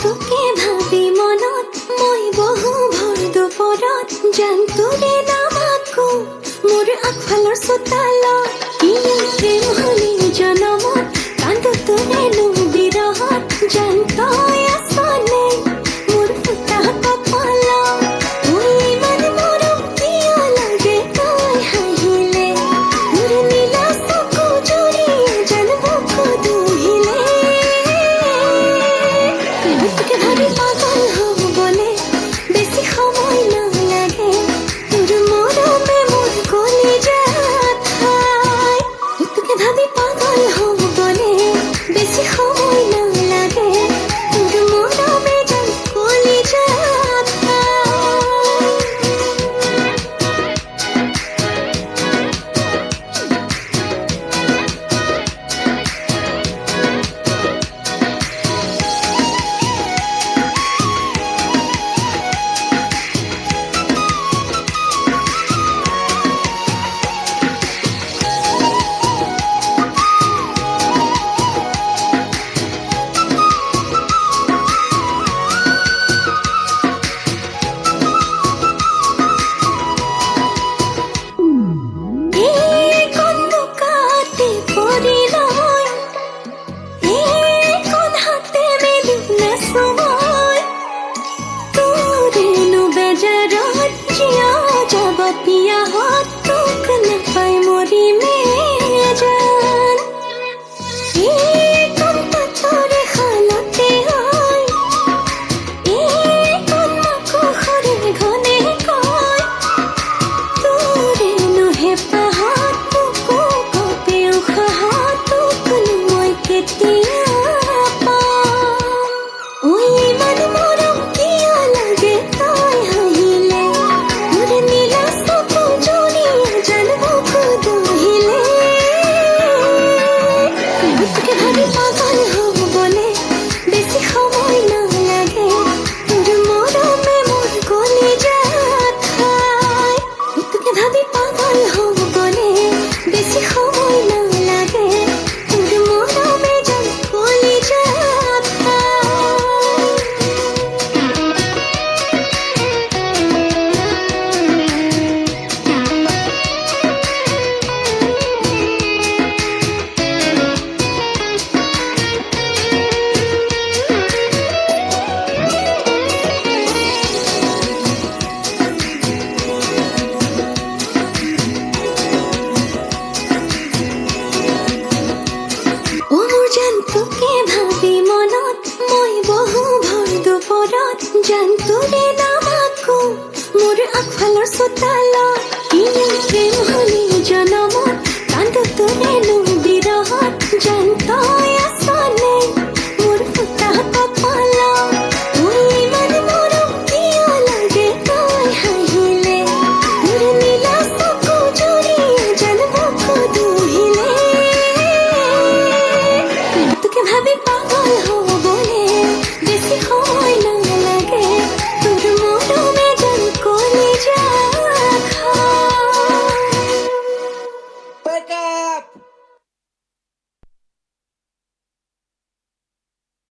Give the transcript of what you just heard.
তোকে ভাবি মনত মই বহু ভৰ দুপৰত জান তোৰে নামাকো মোৰ আগফালৰ চোতালত কিয় প্ৰেম হলি জনমত কান্দো তোৰে বিৰহত জান তই আছনে মোৰ ফুটা কপালত মই ইমান মৰম কিয় লাগে তই হাঁহিলে মোৰ নীলা চকু জুৰিয়ে জান বুকু দুহিলে তোকে ভাবি পাগল হ'বলে বেছি সময় নালাগে তোৰ মৰমে মোৰ কলিজাত ঠাই তোকে ভাবি পাগল হ'বলে বেছি সময় নালাগে তোৰ মৰমে যেন কলিজাত পিয়াহত তোক নাপাই মৰিমে জান এইখন পাথৰে শালতে হয় এইখন মাকুসৰে ঘনে কয় তোৰেনো হেঁপাহত বুকু কঁপে উশাহত তোকনো মই কেতিয়া